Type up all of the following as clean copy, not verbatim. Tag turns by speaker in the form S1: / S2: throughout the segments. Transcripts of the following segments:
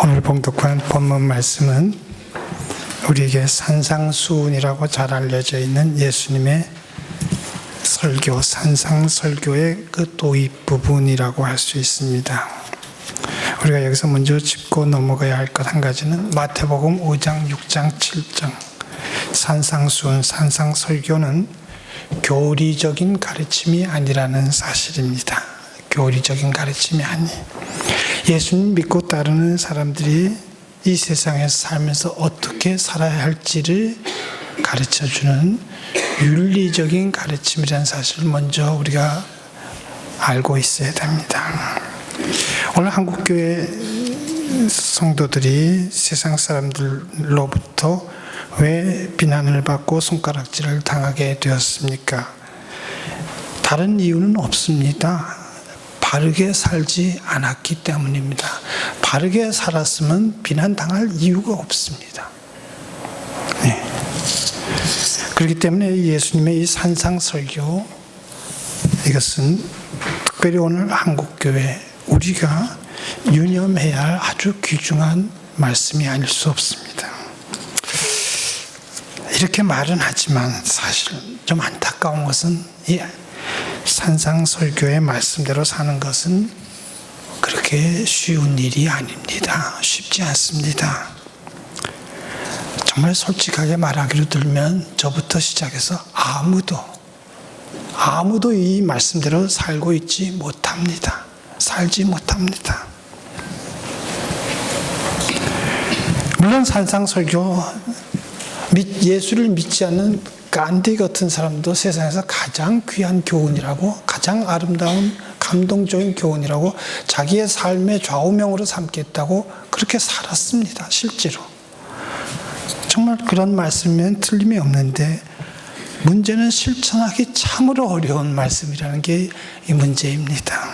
S1: 오늘 봉독한 본문 말씀은 우리에게 산상수훈이라고 잘 알려져 있는 예수님의 설교, 산상설교의 그 도입 부분이라고 할 수 있습니다. 우리가 여기서 먼저 짚고 넘어가야 할 것 한 가지는 마태복음 5장, 6장, 7장 산상수훈, 산상설교는 교리적인 가르침이 아니라는 사실입니다. 교리적인 가르침이 아니. 예수님 믿고 따르는 사람들이 이 세상에서 살면서 어떻게 살아야 할지를 가르쳐주는 윤리적인 가르침이라는 사실을 먼저 우리가 알고 있어야 됩니다. 오늘 한국교회 성도들이 세상 사람들로부터 왜 비난을 받고 손가락질을 당하게 되었습니까? 다른 이유는 없습니다. 바르게 살지 않았기 때문입니다. 바르게 살았으면 비난당할 이유가 없습니다. 네. 그렇기 때문에 예수님의 이 산상설교, 이것은 특별히 오늘 한국교회 우리가 유념해야 할 아주 귀중한 말씀이 아닐 수 없습니다. 이렇게 말은 하지만 사실 좀 안타까운 것은 이 산상설교의 말씀대로 사는 것은 그렇게 쉬운 일이 아닙니다. 쉽지 않습니다. 정말 솔직하게 말하기로 들면 저부터 시작해서 아무도 이 말씀대로 살고 있지 못합니다. 살지 못합니다. 물론 산상설교, 예수를 믿지 않는 간디 같은 사람도 세상에서 가장 귀한 교훈이라고, 가장 아름다운 감동적인 교훈이라고 자기의 삶의 좌우명으로 삼겠다고 그렇게 살았습니다. 실제로. 정말 그런 말씀이면 틀림이 없는데 문제는 실천하기 참으로 어려운 말씀이라는 게 이 문제입니다.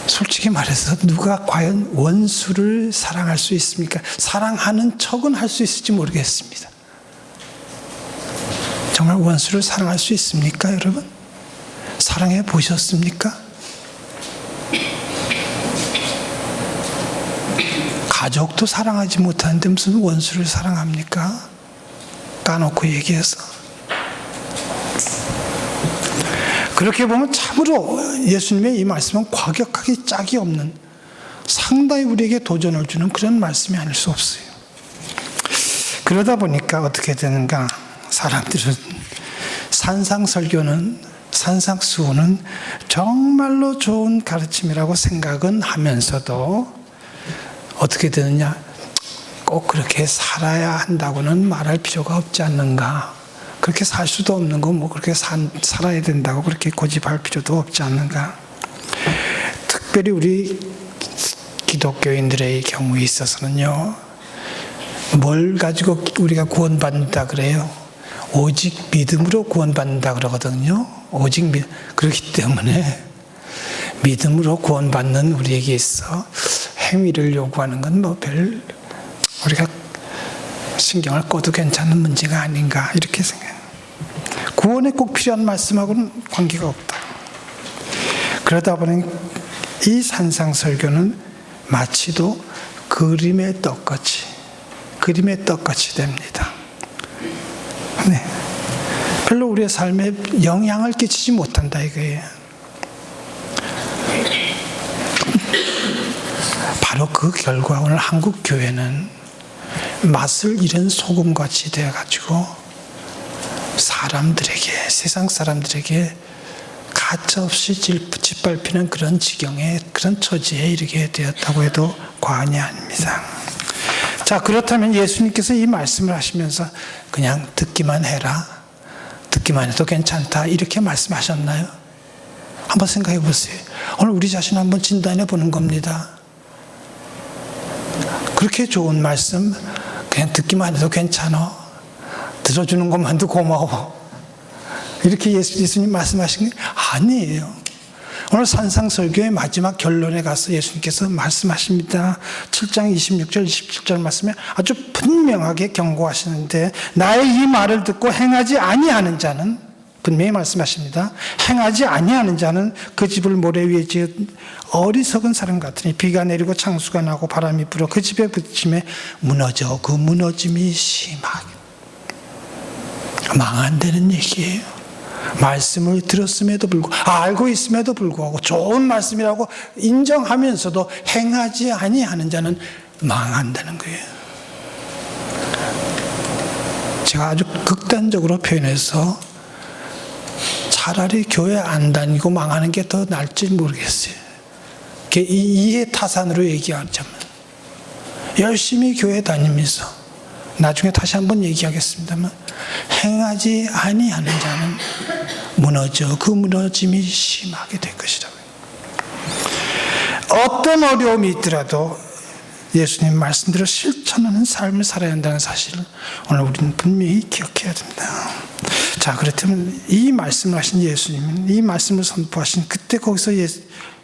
S1: 솔직히 말해서 누가 과연 원수를 사랑할 수 있습니까? 사랑하는 척은 할 수 있을지 모르겠습니다. 정말 원수를 사랑할 수 있습니까, 여러분? 사랑해 보셨습니까? 가족도 사랑하지 못하는데 무슨 원수를 사랑합니까? 까놓고 얘기해서. 그렇게 보면 참으로 예수님의 이 말씀은 과격하기 짝이 없는, 상당히 우리에게 도전을 주는 그런 말씀이 아닐 수 없어요. 그러다 보니까 어떻게 되는가? 사람들은 산상수훈은 정말로 좋은 가르침이라고 생각은 하면서도 어떻게 되느냐? 꼭 그렇게 살아야 한다고는 말할 필요가 없지 않는가? 그렇게 살 수도 없는 거 뭐 그렇게 살아야 된다고 그렇게 고집할 필요도 없지 않는가? 특별히 우리 기독교인들의 경우에 있어서는요, 뭘 가지고 우리가 구원받는다 그래요? 오직 믿음으로 구원받는다 그러거든요. 그렇기 때문에 믿음으로 구원받는 우리에게 있어 행위를 요구하는 건 뭐 별 우리가 신경을 꺼도 괜찮은 문제가 아닌가 이렇게 생각해요. 구원에 꼭 필요한 말씀하고는 관계가 없다. 그러다 보니 이 산상설교는 마치도 그림의 떡같이 됩니다. 네. 별로 우리의 삶에 영향을 끼치지 못한다 이거예요. 바로 그 결과 오늘 한국 교회는 맛을 잃은 소금같이 되어가지고 세상 사람들에게 가차없이 짓밟히는 그런 지경에, 그런 처지에 이르게 되었다고 해도 과언이 아닙니다. 자, 그렇다면 예수님께서 이 말씀을 하시면서 그냥 듣기만 해라, 듣기만 해도 괜찮다 이렇게 말씀하셨나요? 한번 생각해 보세요. 오늘 우리 자신 한번 진단해 보는 겁니다. 그렇게 좋은 말씀 그냥 듣기만 해도 괜찮아, 들어주는 것만도 고마워, 이렇게 예수님 말씀하신 게 아니에요. 오늘 산상설교의 마지막 결론에 가서 예수님께서 말씀하십니다. 7장 26절 27절 말씀에 아주 분명하게 경고하시는데, 나의 이 말을 듣고 행하지 아니하는 자는 분명히 말씀하십니다. 행하지 아니하는 자는 그 집을 모래 위에 지은 어리석은 사람 같으니 비가 내리고 창수가 나고 바람이 불어 그 집에 부딪힘에 무너져 그 무너짐이 심하게 망한다는 얘기예요. 말씀을 들었음에도 불구하고 알고 있음에도 불구하고 좋은 말씀이라고 인정하면서도 행하지 아니하는 자는 망한다는 거예요. 제가 아주 극단적으로 표현해서 차라리 교회 안 다니고 망하는 게 더 나을지 모르겠어요. 이해타산으로 얘기하자면 열심히 교회 다니면서 나중에 다시 한번 얘기하겠습니다만 행하지 아니하는 자는 무너져 그 무너짐이 심하게 될 것이라고. 어떤 어려움이 있더라도 예수님 말씀대로 실천하는 삶을 살아야 한다는 사실을 오늘 우리는 분명히 기억해야 됩니다. 자, 그렇다면 이 말씀을 하신 예수님은, 이 말씀을 선포하신 그때 거기서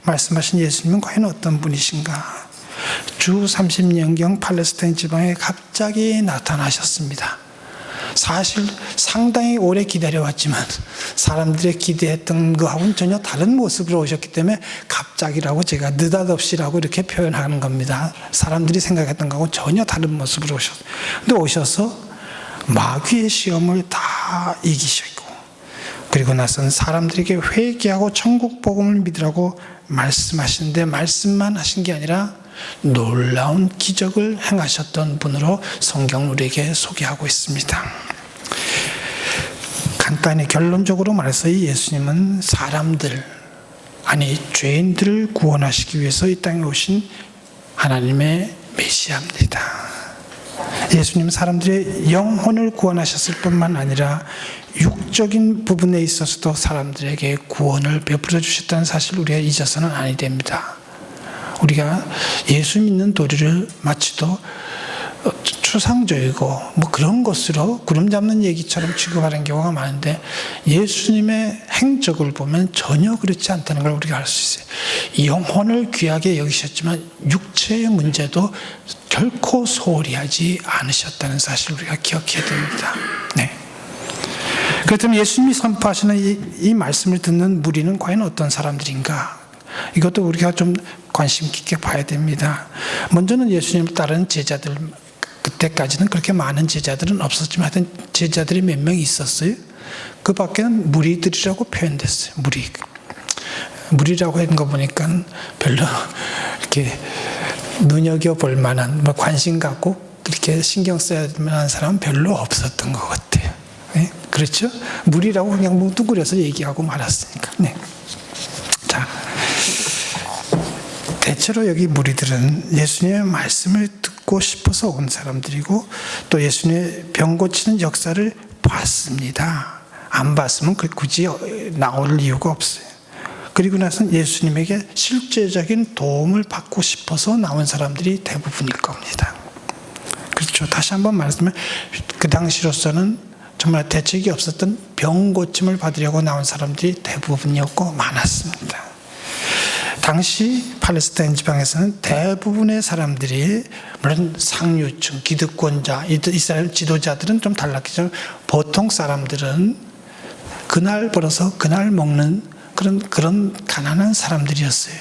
S1: 말씀하신 예수님은 과연 어떤 분이신가? 주 30년경 팔레스타인 지방에 갑자기 나타나셨습니다. 사실 상당히 오래 기다려왔지만 사람들의 기대했던 것하고는 전혀 다른 모습으로 오셨기 때문에 갑자기라고 제가 느닷없이라고 이렇게 표현하는 겁니다. 사람들이 생각했던 것하고 전혀 다른 모습으로 오셨어요. 근데 오셔서 마귀의 시험을 다 이기시고 그리고 나서는 사람들에게 회개하고 천국 복음을 믿으라고 말씀하시는데 말씀만 하신 게 아니라 놀라운 기적을 행하셨던 분으로 성경은 우리에게 소개하고 있습니다. 간단히 결론적으로 말해서 이 예수님은 사람들, 아니 죄인들을 구원하시기 위해서 이 땅에 오신 하나님의 메시아입니다. 예수님은 사람들의 영혼을 구원하셨을 뿐만 아니라 육적인 부분에 있어서도 사람들에게 구원을 베풀어 주셨다는 사실을 우리가 잊어서는 아니 됩니다. 우리가 예수 믿는 도리를 마치도 추상적이고 뭐 그런 것으로 구름 잡는 얘기처럼 취급하는 경우가 많은데 예수님의 행적을 보면 전혀 그렇지 않다는 걸 우리가 알 수 있어요. 영혼을 귀하게 여기셨지만 육체의 문제도 결코 소홀히 하지 않으셨다는 사실을 우리가 기억해야 됩니다. 네. 그렇다면 예수님이 선포하시는 이 말씀을 듣는 무리는 과연 어떤 사람들인가? 이것도 우리가 좀 관심 깊게 봐야 됩니다. 먼저는 예수님을 따르는 제자들, 그때까지는 그렇게 많은 제자들은 없었지만 하여튼 제자들이 몇 명 있었어요. 그 밖에는 무리들이라고 표현됐어요. 무리라고 하는 거 보니까 별로 이렇게 눈여겨볼 만한, 관심 갖고 그렇게 신경 써야 만한 사람은 별로 없었던 것 같아요. 네? 그렇죠? 무리라고 그냥 뭉뚱그려서 얘기하고 말았으니까. 네. 자. 대체로 여기 무리들은 예수님의 말씀을 듣고 싶어서 온 사람들이고 또 예수님의 병 고치는 역사를 봤습니다. 안 봤으면 굳이 나올 이유가 없어요. 그리고 나서 예수님에게 실제적인 도움을 받고 싶어서 나온 사람들이 대부분일 겁니다. 그렇죠. 다시 한번 말씀하면 그 당시로서는 정말 대책이 없었던 병 고침을 받으려고 나온 사람들이 대부분이었고 많았습니다. 당시 팔레스타인 지방에서는 대부분의 사람들이 물론 상류층, 기득권자, 이스라엘 지도자들은 좀 달랐겠지만 보통 사람들은 그날 벌어서 그날 먹는 그런 가난한 사람들이었어요.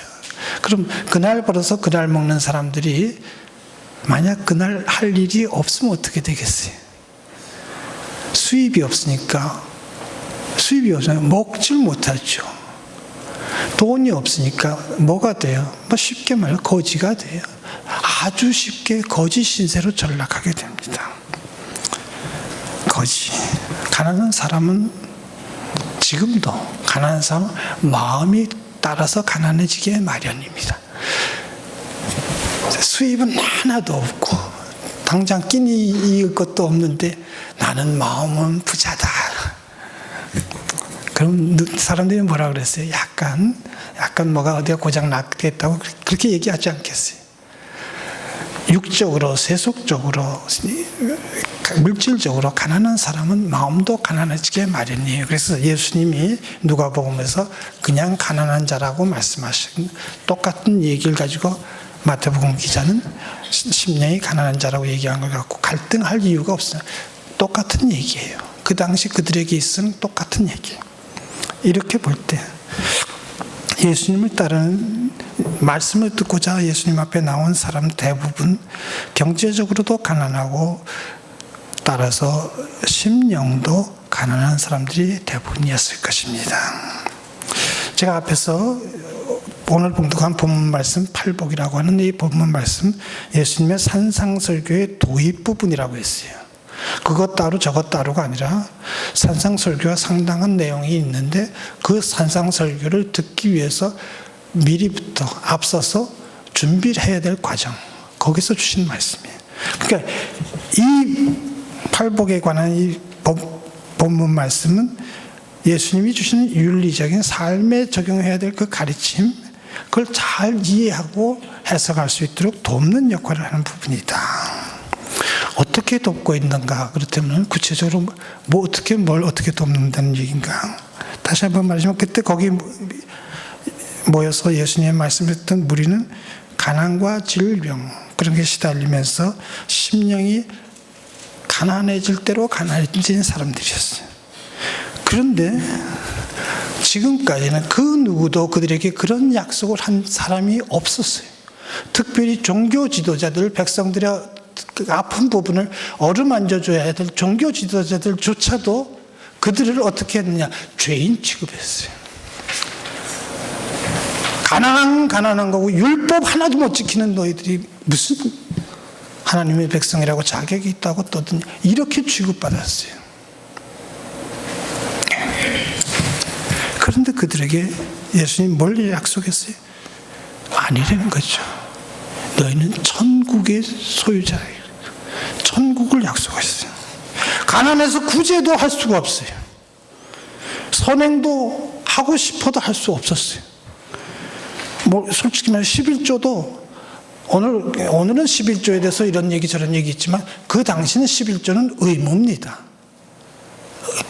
S1: 그럼 그날 벌어서 그날 먹는 사람들이 만약 그날 할 일이 없으면 어떻게 되겠어요? 수입이 없으니까 먹질 못하죠. 돈이 없으니까 뭐가 돼요? 쉽게 말해 거지가 돼요. 아주 쉽게 거지 신세로 전락하게 됩니다. 거지. 가난한 사람은 지금도 가난한 사람은 마음이 따라서 가난해지게 마련입니다. 수입은 하나도 없고 당장 끼니 이을 것도 없는데 나는 마음은 부자다. 그럼 사람들이 뭐라 그랬어요? 약간 뭐가 어디가 고장 났겠다고 그렇게 얘기하지 않겠어요? 육적으로, 세속적으로, 물질적으로 가난한 사람은 마음도 가난해지게 마련이에요. 그래서 예수님이 누가복음에서 그냥 가난한 자라고 말씀하신 똑같은 얘기를 가지고 마태복음 기자는 심령이 가난한 자라고 얘기한 것 같고 갈등할 이유가 없어요. 똑같은 얘기예요. 그 당시 그들에게 있은 똑같은 얘기예요. 이렇게 볼 때 예수님을 따르는 말씀을 듣고자 예수님 앞에 나온 사람 대부분 경제적으로도 가난하고 따라서 심령도 가난한 사람들이 대부분이었을 것입니다. 제가 앞에서 오늘 봉독한 본문 말씀 팔복이라고 하는 이 본문 말씀 예수님의 산상설교의 도입 부분이라고 했어요. 그것 따로 저것 따로가 아니라 산상설교와 상당한 내용이 있는데 그 산상설교를 듣기 위해서 미리부터 앞서서 준비를 해야 될 과정, 거기서 주신 말씀이에요. 그러니까 이 팔복에 관한 이 본문 말씀은 예수님이 주시는 윤리적인 삶에 적용해야 될 그 가르침, 그걸 잘 이해하고 해석할 수 있도록 돕는 역할을 하는 부분이다. 어떻게 돕고 있는가? 그렇다면 구체적으로 뭘 어떻게 돕는다는 얘기인가? 다시 한번 말하자면 그때 거기 모여서 예수님의 말씀을 듣던 무리는 가난과 질병 그런 게 시달리면서 심령이 가난해질 대로 가난해진 사람들이었어요. 그런데 지금까지는 그 누구도 그들에게 그런 약속을 한 사람이 없었어요. 특별히 종교 지도자들, 백성들의 아픈 부분을 어루만져줘야 될 종교 지도자들조차도 그들을 어떻게 했느냐? 죄인 취급했어요. 가난한 거고 율법 하나도 못 지키는 너희들이 무슨 하나님의 백성이라고 자격이 있다고 떠드냐? 이렇게 취급받았어요. 그런데 그들에게 예수님 뭘 약속했어요? 아니라는 거죠. 너희는 천국의 소유자예요. 천국을 약속했어요. 가난해서 구제도 할 수가 없어요. 선행도 하고 싶어도 할 수 없었어요. 솔직히 말해 11조도 오늘은 11조에 대해서 이런 얘기 저런 얘기 있지만 그 당시는 11조는 의무입니다.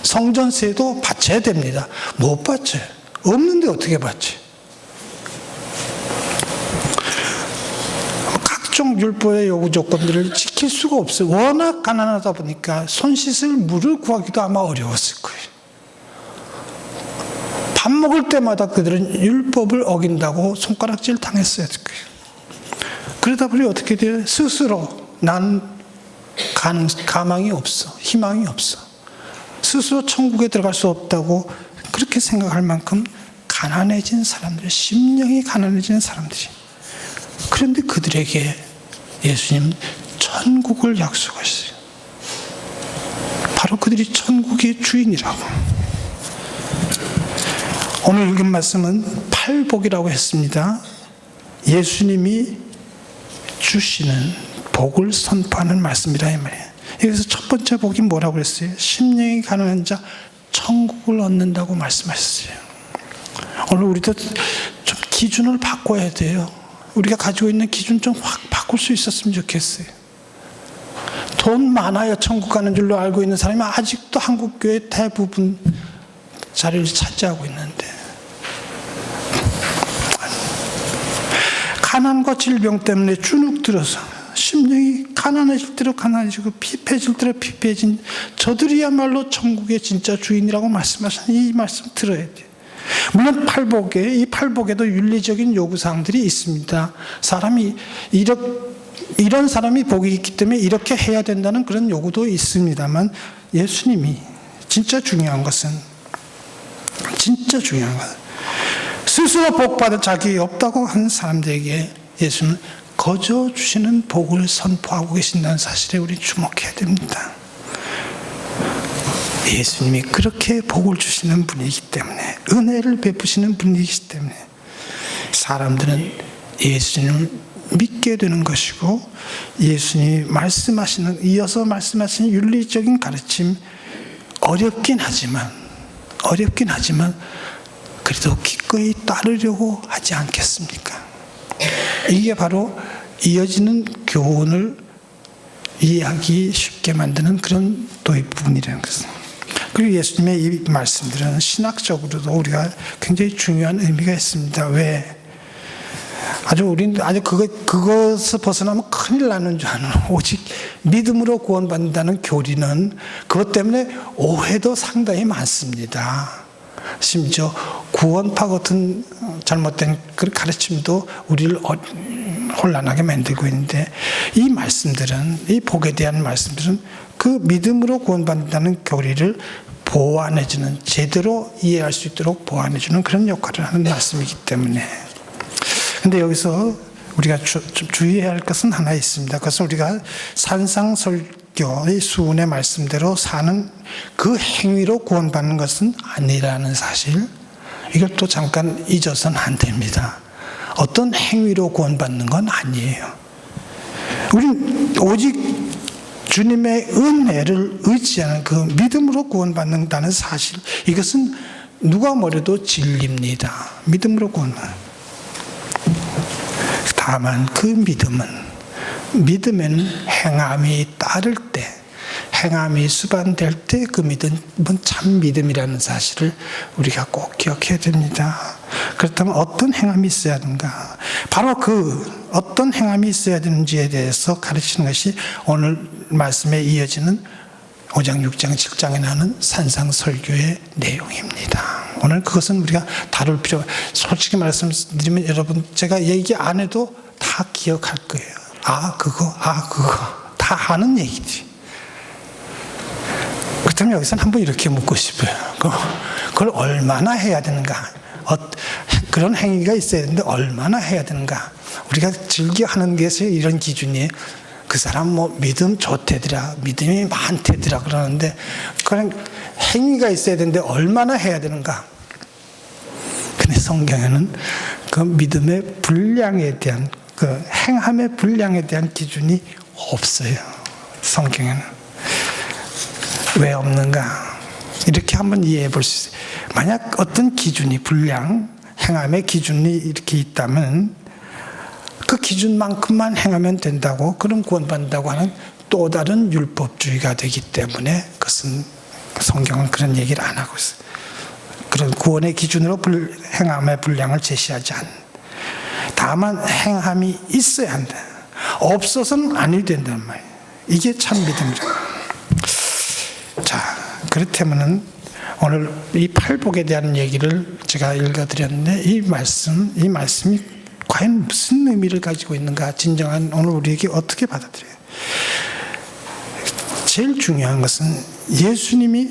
S1: 성전세도 바쳐야 됩니다. 못 바쳐요. 없는데 어떻게 바쳐? 각종 율법의 요구 조건들을 지킬 수가 없어요. 워낙 가난하다 보니까 손 씻을 물을 구하기도 아마 어려웠을 거예요. 밥 먹을 때마다 그들은 율법을 어긴다고 손가락질 당했어야 될 거예요. 그러다 보니 어떻게 돼요? 스스로 난 가망이 없어. 희망이 없어. 스스로 천국에 들어갈 수 없다고 그렇게 생각할 만큼 가난해진 사람들, 심령이 가난해진 사람들이. 그런데 그들에게 예수님 천국을 약속하셨어요. 바로 그들이 천국의 주인이라고. 오늘 읽은 말씀은 팔복이라고 했습니다. 예수님이 주시는 복을 선포하는 말씀이라 이 말이에요. 여기서 첫 번째 복이 뭐라고 그랬어요? 심령이 가난한 자 천국을 얻는다고 말씀하셨어요. 오늘 우리도 좀 기준을 바꿔야 돼요. 우리가 가지고 있는 기준 좀 확 바꿀 수 있었으면 좋겠어요. 돈 많아야 천국 가는 줄로 알고 있는 사람이 아직도 한국교회 대부분 자리를 차지하고 있는데, 가난과 질병 때문에 주눅 들어서 심령이 가난해질 대로 가난해지고 피폐해질 대로 피폐해진 저들이야말로 천국의 진짜 주인이라고 말씀하시는 이 말씀 들어야 돼요. 물론 이 팔복에도 윤리적인 요구사항들이 있습니다. 사람이 이런 사람이 복이 있기 때문에 이렇게 해야 된다는 그런 요구도 있습니다만, 예수님이 진짜 중요한 것은 스스로 복받을 자격이 없다고 하는 사람들에게 예수님은 거저 주시는 복을 선포하고 계신다는 사실에 우리 주목해야 됩니다. 예수님이 그렇게 복을 주시는 분이기 때문에, 은혜를 베푸시는 분이기 때문에 사람들은 예수님을 믿게 되는 것이고, 예수님이 이어서 말씀하시는 윤리적인 가르침, 어렵긴 하지만 그래도 기꺼이 따르려고 하지 않겠습니까? 이게 바로 이어지는 교훈을 이해하기 쉽게 만드는 그런 도입 부분이라는 것입니다. 그리고 예수님의 이 말씀들은 신학적으로도 우리가 굉장히 중요한 의미가 있습니다. 왜? 우리는 그것을 벗어나면 큰일 나는 줄 아는, 오직 믿음으로 구원받는다는 교리는 그것 때문에 오해도 상당히 많습니다. 심지어 구원파 같은 잘못된 그 가르침도 우리를 혼란하게 만들고 있는데, 이 말씀들은, 이 복에 대한 말씀들은 그 믿음으로 구원받는다는 교리를 보완해주는, 제대로 이해할 수 있도록 보완해주는 그런 역할을 하는 말씀이기 때문에. 근데 여기서 우리가 좀 주의해야 할 것은 하나 있습니다. 그것은 우리가 산상설교의 수훈의 말씀대로 사는 그 행위로 구원받는 것은 아니라는 사실, 이걸 또 잠깐 잊어서는 안 됩니다. 어떤 행위로 구원받는 건 아니에요. 우리는 오직 주님의 은혜를 의지하는 그 믿음으로 구원받는다는 사실, 이것은 누가 뭐래도 진리입니다. 믿음으로 구원받는. 다만 그 믿음에는 행함이 따를 때, 행함이 수반될 때 그 믿음은 참 믿음이라는 사실을 우리가 꼭 기억해야 됩니다. 그렇다면 어떤 행함이 있어야 하는가? 바로 그 어떤 행함이 있어야 되는지에 대해서 가르치는 것이 오늘 말씀에 이어지는 5장, 6장, 7장에 나오는 산상설교의 내용입니다. 오늘 그것은 우리가 다룰 필요가, 솔직히 말씀드리면 여러분, 제가 얘기 안 해도 다 기억할 거예요. 그거 다 아는 얘기지. 그렇다면 여기서는 한번 이렇게 묻고 싶어요. 그걸 얼마나 해야 되는가? 그런 행위가 있어야 되는데 얼마나 해야 되는가? 우리가 즐겨 하는 것이 이런 기준이에요. 그 사람 뭐 믿음 좋대더라, 믿음이 많대더라 그러는데, 그런 행위가 있어야 되는데 얼마나 해야 되는가? 근데 성경에는 그 믿음의 분량에 대한, 그 행함의 분량에 대한 기준이 없어요. 성경에는. 왜 없는가? 이렇게 한번 이해해 볼 수 있어요. 만약 어떤 기준이, 분량, 행함의 기준이 이렇게 있다면 그 기준만큼만 행하면 된다고, 그럼 구원받는다고 하는 또 다른 율법주의가 되기 때문에, 그것은 성경은 그런 얘기를 안 하고 있어요. 그런 구원의 기준으로 행함의 분량을 제시하지 않는. 다만 행함이 있어야 한다. 없어서는 아니 된단 말이에요. 이게 참 믿음이죠. 자, 그렇다면은 오늘 이 팔복에 대한 얘기를 제가 읽어드렸는데, 이 말씀이 과연 무슨 의미를 가지고 있는가, 진정한 오늘 우리에게 어떻게 받아들여요? 제일 중요한 것은 예수님이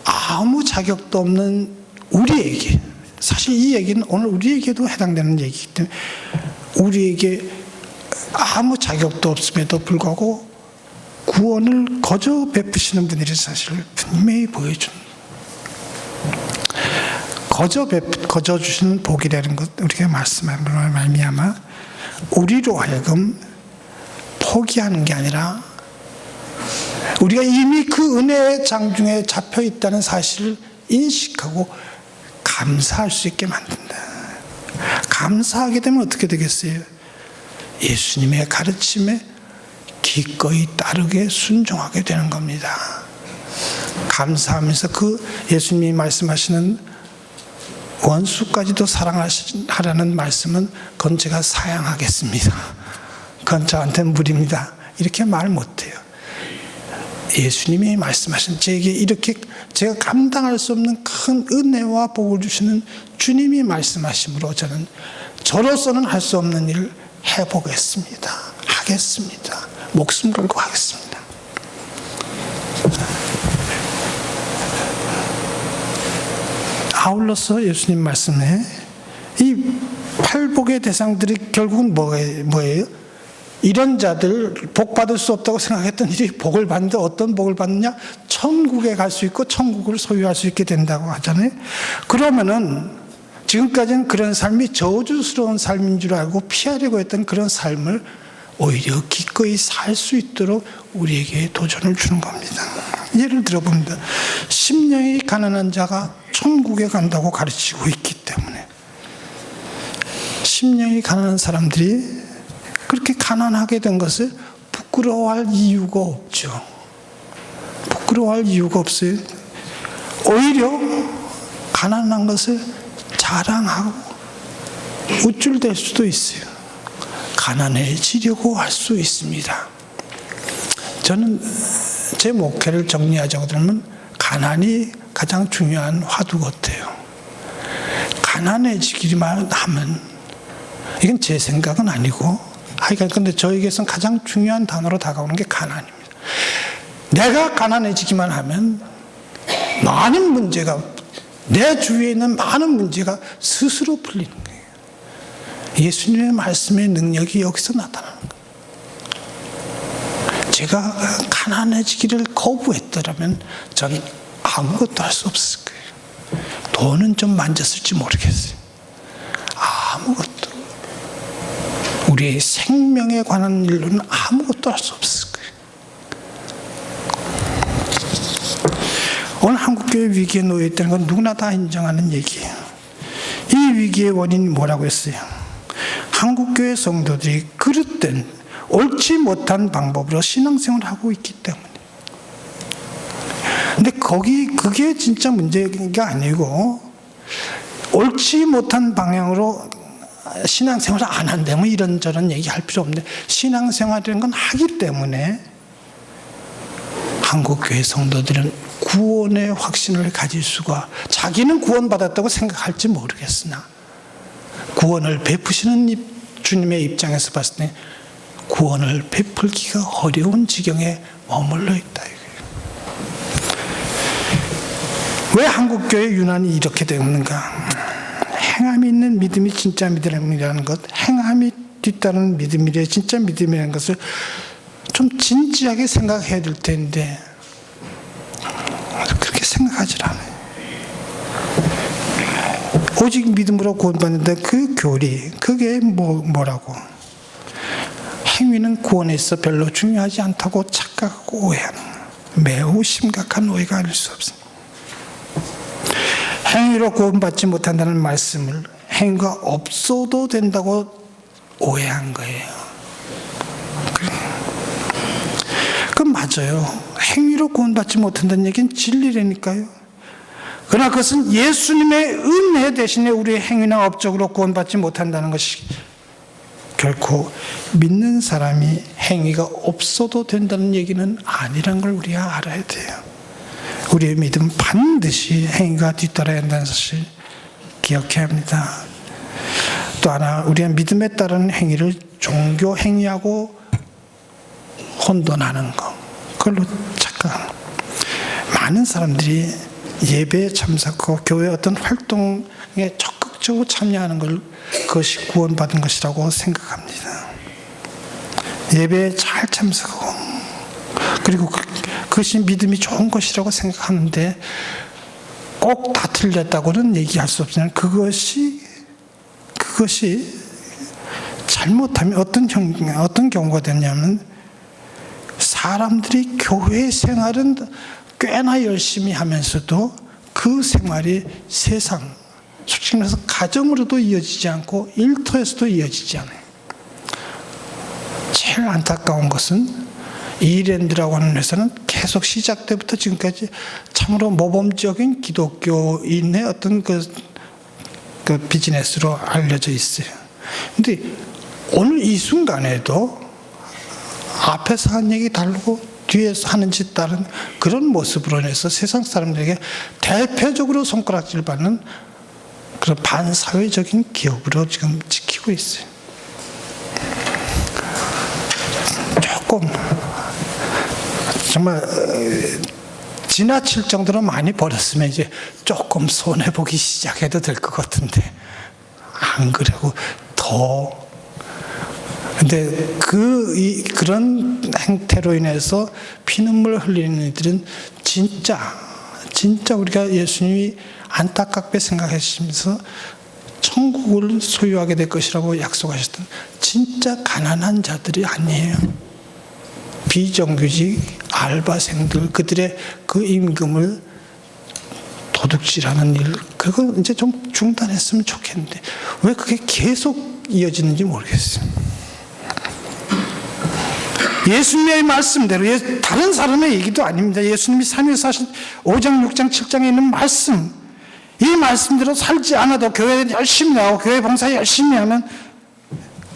S1: 아무 자격도 없는 우리에게, 사실 이 얘기는 오늘 우리에게도 해당되는 얘기이기 때문에, 우리에게 아무 자격도 없음에도 불구하고 구원을 거저 베푸시는 분이라는 사실을 분명히 보여준, 거저 주시는 복이라는 것, 우리가 말씀한 말미암아 우리로 하여금 포기하는 게 아니라 우리가 이미 그 은혜의 장중에 잡혀 있다는 사실을 인식하고 감사할 수 있게 만든다. 감사하게 되면 어떻게 되겠어요? 예수님의 가르침에 기꺼이 따르게 순종하게 되는 겁니다. 감사하면서 그 예수님이 말씀하시는 원수까지도 사랑하라는 말씀은 그건 제가 사양하겠습니다, 그건 저한테는 무리입니다, 이렇게 말 못해요. 예수님이 말씀하신, 제게 이렇게 제가 감당할 수 없는 큰 은혜와 복을 주시는 주님이 말씀하심으로 저는 저로서는 할 수 없는 일을 해보겠습니다, 하겠습니다, 목숨 걸고 하겠습니다. 아울러서 예수님 말씀에 이 팔복의 대상들이 결국은 뭐예요? 이런 자들, 복 받을 수 없다고 생각했던 일이 복을 받는데, 어떤 복을 받느냐? 천국에 갈 수 있고 천국을 소유할 수 있게 된다고 하잖아요. 그러면은 지금까지는 그런 삶이 저주스러운 삶인 줄 알고 피하려고 했던 그런 삶을 오히려 기꺼이 살 수 있도록 우리에게 도전을 주는 겁니다. 예를 들어봅니다. 심령이 가난한 자가 천국에 간다고 가르치고 있기 때문에, 심령이 가난한 사람들이 그렇게 가난하게 된 것을 부끄러워할 이유가 없죠. 부끄러워할 이유가 없어요. 오히려 가난한 것을 자랑하고 우쭐댈 수도 있어요. 가난해지려고 할 수 있습니다. 저는 제 목회를 정리하자고 들으면 가난이 가장 중요한 화두 같아요. 가난해지기만 하면, 이건 제 생각은 아니고, 하여간 근데 저에게선 가장 중요한 단어로 다가오는 게 가난입니다. 내가 가난해지기만 하면 많은 문제가, 내 주위에 있는 많은 문제가 스스로 풀리는 거예요. 예수님의 말씀의 능력이 여기서 나타나는 거예요. 제가 가난해지기를 거부했더라면 전 아무것도 할 수 없을 거예요. 돈은 좀 만졌을지 모르겠어요. 아무것도. 우리의 생명에 관한 일로는 아무것도 할 수 없을 거예요. 오늘 한국교회 위기에 놓여 있다는 건 누구나 다 인정하는 얘기예요. 이 위기의 원인이 뭐라고 했어요? 한국교회 성도들이 그릇된 옳지 못한 방법으로 신앙생활을 하고 있기 때문에. 근데 그게 진짜 문제가 아니고, 옳지 못한 방향으로 신앙생활을 안 한다면 이런저런 얘기할 필요 없는데, 신앙생활이라는 건 하기 때문에 한국교회 성도들은 구원의 확신을 가질 수가, 자기는 구원받았다고 생각할지 모르겠으나 구원을 베푸시는 주님의 입장에서 봤을 때 구원을 베풀기가 어려운 지경에 머물러 있다. 왜 한국교회 유난히 이렇게 되었는가? 행함이 있는 믿음이 진짜 믿음이라는 것, 행함이 뒤따르는 믿음이래 진짜 믿음이라는 것을 좀 진지하게 생각해야 될 텐데 그렇게 생각하지 않아요. 오직 믿음으로 구원받는다, 그 교리, 그게 뭐라고? 행위는 구원에 있어 별로 중요하지 않다고 착각하고 오해하는, 매우 심각한 오해가 아닐 수 없습니다. 행위로 구원받지 못한다는 말씀을 행위가 없어도 된다고 오해한 거예요. 그건 맞아요. 행위로 구원받지 못한다는 얘기는 진리라니까요. 그러나 그것은 예수님의 은혜 대신에 우리의 행위나 업적으로 구원받지 못한다는 것이, 결코 믿는 사람이 행위가 없어도 된다는 얘기는 아니란 걸 우리가 알아야 돼요. 우리의 믿음 반드시 행위가 뒤따라야 한다는 사실 기억해야 합니다. 또 하나, 우리의 믿음에 따른 행위를 종교 행위하고 혼돈하는 것, 그걸로 착각하는 것. 많은 사람들이 예배에 참석하고 교회 어떤 활동에 적극적으로 참여하는 걸, 그것이 구원받은 것이라고 생각합니다. 예배에 잘 참석하고, 그리고 그것이 믿음이 좋은 것이라고 생각하는데 꼭 다 틀렸다고는 얘기할 수 없지만, 그것이 잘못하면 어떤 경우가 되냐면, 사람들이 교회 생활은 꽤나 열심히 하면서도 그 생활이 세상, 솔직히 말해서 가정으로도 이어지지 않고 일터에서도 이어지지 않아요. 제일 안타까운 것은 이랜드라고 하는 회사는 계속 시작 때부터 지금까지 참으로 모범적인 기독교인의 어떤 그 비즈니스로 알려져 있어요. 근데 오늘 이 순간에도 앞에서 한 얘기 다르고 뒤에서 하는 짓 다른 그런 모습으로 인해서 세상 사람들에게 대표적으로 손가락질 받는 그런 반사회적인 기업으로 지금 지키고 있어요. 조금 정말 지나칠 정도로 많이 버렸으면 이제 조금 손해보기 시작해도 될 것 같은데, 안 그래고 더. 근데 그런 행태로 인해서 피눈물 흘리는 이들은 진짜 우리가 예수님이 안타깝게 생각하시면서 천국을 소유하게 될 것이라고 약속하셨던 진짜 가난한 자들이 아니에요. 비정규직 알바생들, 그들의 그 임금을 도둑질하는 일, 그거 이제 좀 중단했으면 좋겠는데 왜 그게 계속 이어지는지 모르겠어요. 예수님의 말씀대로, 다른 사람의 얘기도 아닙니다. 예수님이 3일 5장, 6장, 7장에 있는 말씀, 이 말씀대로 살지 않아도 교회에 열심히 나오고 교회 봉사 열심히 하면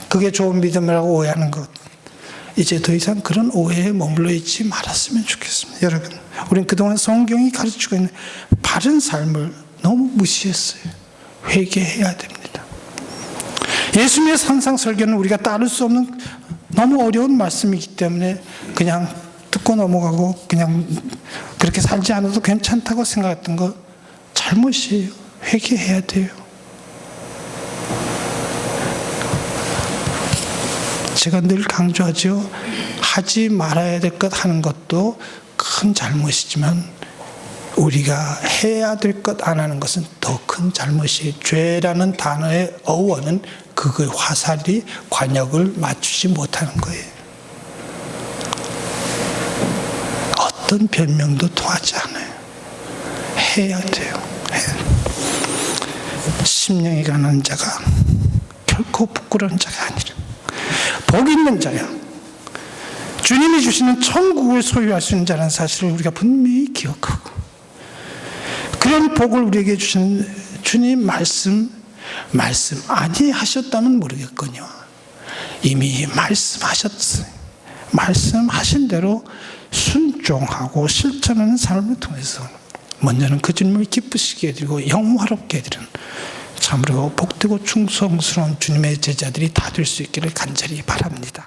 S1: 그게 좋은 믿음이라고 오해하는 것, 이제 더 이상 그런 오해에 머물러 있지 말았으면 좋겠습니다. 여러분, 우리는 그동안 성경이 가르치고 있는 바른 삶을 너무 무시했어요. 회개해야 됩니다. 예수님의 산상설교는 우리가 따를 수 없는 너무 어려운 말씀이기 때문에 그냥 듣고 넘어가고 그냥 그렇게 살지 않아도 괜찮다고 생각했던 거 잘못이에요. 회개해야 돼요. 제가 늘 강조하죠. 하지 말아야 될 것 하는 것도 큰 잘못이지만 우리가 해야 될 것 안 하는 것은 더 큰 잘못이에요. 죄라는 단어의 어원은 그거의 화살이 관역을 맞추지 못하는 거예요. 어떤 변명도 통하지 않아요. 해야 돼요. 심령이 가난한 자가 결코 부끄러운 자가 아니라 복 있는 자야. 주님이 주시는 천국을 소유할 수 있는 자라는 사실을 우리가 분명히 기억하고 그런 복을 우리에게 주시는 주님 말씀 아니하셨다면 모르겠거니와 이미 말씀하셨어요. 말씀하신 대로 순종하고 실천하는 삶을 통해서 먼저는 그 주님을 기쁘시게 해드리고 영화롭게 해드리는 참으로 복되고 충성스러운 주님의 제자들이 다 될 수 있기를 간절히 바랍니다.